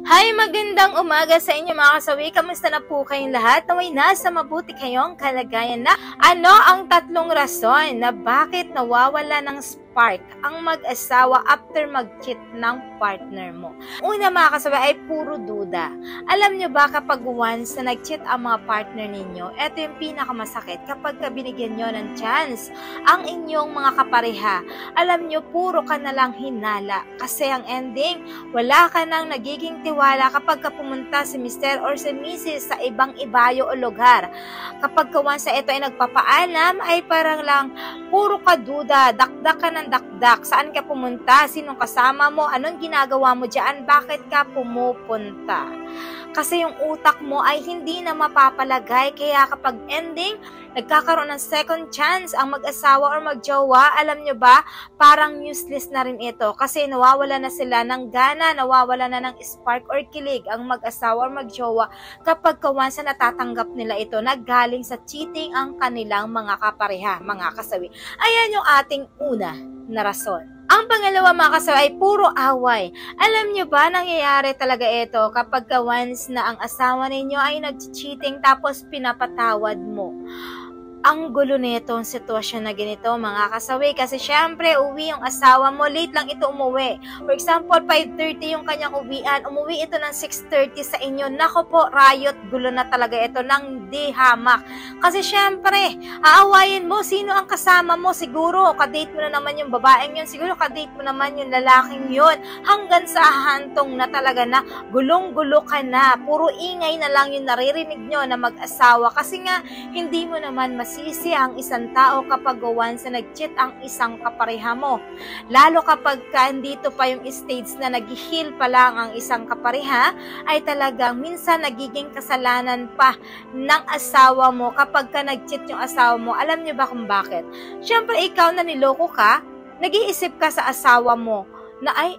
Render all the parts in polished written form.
Hi! Magandang umaga sa inyo mga kasawi. Kamusta na po kayong lahat? Naway nasa mabuti kayong kalagayan na. Ano ang tatlong rason na bakit nawawala ng spark ang mag-asawa after mag-cheat ng partner mo? Una mga kasawi ay puro duda. Alam nyo ba kapag once na nag-cheat ang mga partner ninyo, ito yung pinakamasakit kapag binigyan nyo ng chance ang inyong mga kapareha. Alam nyo, puro ka na lang hinala. Kasi ang ending, wala ka nang nagiging tiwala kapag pumunta si Mr. or si Mrs. sa ibang ibayo o lugar. Kapag once sa ito ay nagpapaalam, ay parang lang puro ka duda, dakdak ka ng dakdak. Saan ka pumunta? Sinong kasama mo? Anong ginagawa mo dyan? Bakit ka pumupunta? Kasi yung utak mo ay hindi na mapapalagay. Kaya kapag ending, nagkakaroon ng second chance ang mag-asawa or mag-jowa, alam nyo ba, parang useless na rin ito. Kasi nawawala na sila ng gana, nawawala na ng spark or kilig ang mag-asawa or mag-jowa kapag once na natatanggap nila ito na galing sa cheating ang kanilang mga kapareha, mga kasawi. Ayan yung ating una na rason. Ang pangalawa mga kasawi ay puro away. Alam nyo ba, nangyayari talaga ito kapag once na ang asawa ninyo ay nag-cheating tapos pinapatawad mo. Ang gulo nito ang sitwasyon na ganito mga kasawi kasi syempre uwi yung asawa mo, late lang ito umuwi. For example, 5:30 yung kanyang uwian, umuwi ito ng 6:30 sa inyo. Nako po, riot, gulo na talaga ito ng di hamak. Kasi syempre, aawayin mo, sino ang kasama mo? Siguro, kadate mo na naman yung babaeng yun, siguro kadate mo naman yung lalaking yun, hanggang sa hantong na talaga na gulong-gulo ka na. Puro ingay na lang yung naririnig nyo na mag-asawa kasi nga, hindi mo naman masisi ang isang tao kapag once na nag-cheat ang isang kapareha mo. Lalo kapag andito pa yung stage na nag-heal pa lang ang isang kapareha, ay talagang minsan nagiging kasalanan pa ng asawa mo kapag ka nag-cheat yung asawa mo. Alam niyo ba kung bakit? Siyempre ikaw na niloko ka, nag-iisip ka sa asawa mo na ay,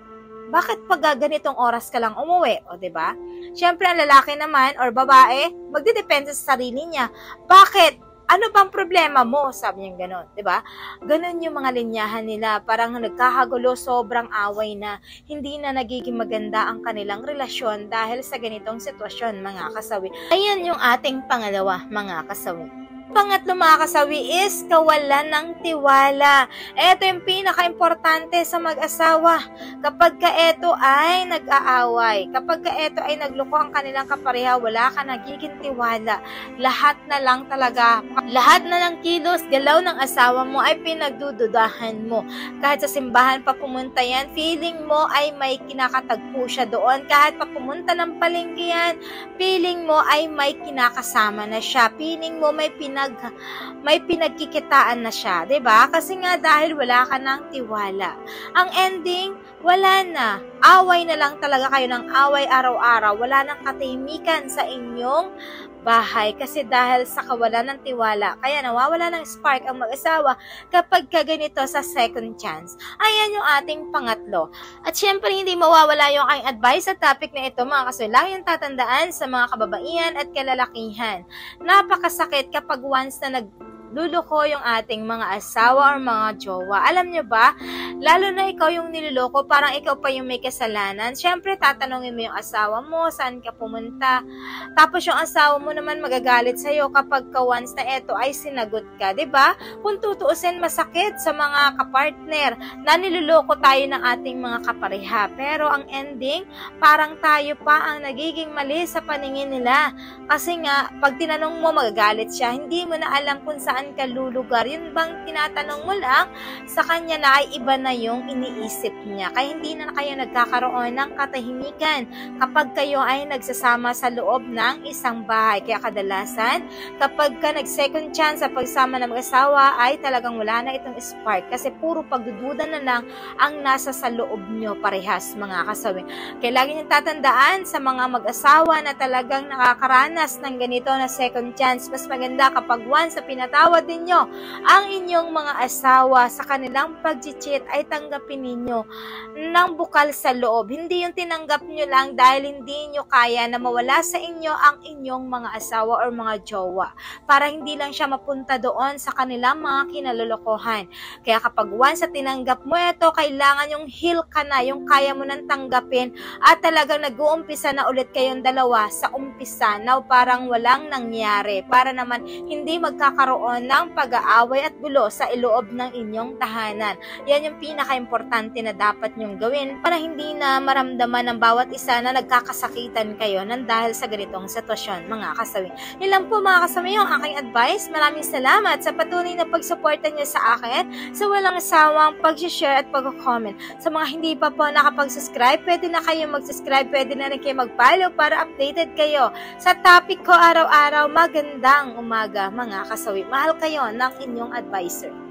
bakit pag ganitong oras ka lang umuwi? O, diba? Siyempre, ang lalaki naman or babae, magdidepende sa sarili niya. Bakit? Ano bang problema mo? Sabi niya gano'n, di ba? Ganon yung mga linyahan nila, parang nagkakagulo, sobrang away na, hindi na nagiging maganda ang kanilang relasyon dahil sa ganitong sitwasyon, mga kasawi. Ayan yung ating pangalawa, mga kasawi. Pangatlo mga kasawi is kawalan ng tiwala. Ito yung pinaka-importante sa mag-asawa. Kapag ka ito ay nag-aaway, kapag ka ito ay nagloko ang kanilang kapareha, wala ka nagiging tiwala. Lahat na lang talaga, lahat na ng kilos, galaw ng asawa mo ay pinagdududahan mo. Kahit sa simbahan pa pumunta yan, feeling mo ay may kinakatagpo siya doon. Kahit pa pumunta ng palengke yan, feeling mo ay may kinakasama na siya. Feeling mo may pinagkikitaan na siya, 'di ba? Kasi nga dahil wala ka ng tiwala. Ang ending, wala na. Away na lang talaga kayo ng away araw-araw. Wala nang katahimikan sa inyong bahay kasi dahil sa kawalan ng tiwala. Kaya nawawala ng spark ang mag-asawa kapag kaganito sa second chance. Ayan yung ating pangatlo. At syempre hindi mawawala yung aking advice sa topic na ito mga kasawi. Lagi yung tatandaan sa mga kababaihan at kalalakihan. Napakasakit kapag once na nagluloko yung ating mga asawa or mga jowa. Alam nyo ba, lalo na ikaw yung niloloko, parang ikaw pa yung may kasalanan. Siyempre, tatanungin mo yung asawa mo, saan ka pumunta. Tapos yung asawa mo naman magagalit sa'yo kapag once na eto ay sinagot ka. 'Di ba? Kung tutuusin, masakit sa mga kapartner na niloloko tayo ng ating mga kapareha. Pero ang ending, parang tayo pa ang nagiging mali sa paningin nila. Kasi nga, pag tinanong mo, magagalit siya. Hindi mo na alam kung saan ka lulugar. Yun bang tinatanong mo lang, sa kanya na ay iba na yung iniisip niya. Kaya hindi na kayo nagkakaroon ng katahimikan kapag kayo ay nagsasama sa loob ng isang bahay. Kaya kadalasan, kapag ka nag-second chance sa pagsama ng mag-asawa, ay talagang wala na itong spark. Kasi puro pagdududa na lang ang nasa sa loob nyo parehas, mga kasawi. Kaya lagi niyong tatandaan sa mga mag-asawa na talagang nakakaranas ng ganito na second chance. Mas maganda kapag once na pinatawag din nyo ang inyong mga asawa sa kanilang pag-cheat, ay tanggapin ninyo ng bukal sa loob. Hindi yung tinanggap nyo lang dahil hindi nyo kaya na mawala sa inyo ang inyong mga asawa or mga jowa, para hindi lang siya mapunta doon sa kanilang mga kinalolokohan. Kaya kapag once na tinanggap mo ito, kailangan yung heal ka na, yung kaya mo nang tanggapin at talagang nag-uumpisa na ulit kayong dalawa sa umpisa na parang walang nangyari, para naman hindi magkakaroon ng pag-aaway at gulo sa iloob ng inyong tahanan. Yan yung pinaka-importante na dapat nyong gawin para hindi na maramdaman ng bawat isa na nagkakasakitan kayo nang dahil sa ganitong sitwasyon, mga kasawi. Yun lang po mga kasawi yung aking advice. Maraming salamat sa patuloy na pagsuporta niyo sa akin, sa walang sawang pag-share at pag-comment. Sa mga hindi pa po nakapag-subscribe, pwede na kayo mag-subscribe, pwede na rin kayo mag-follow para updated kayo sa topic ko araw-araw. Magandang umaga mga kasawi. Mahal kayo ng inyong advisor.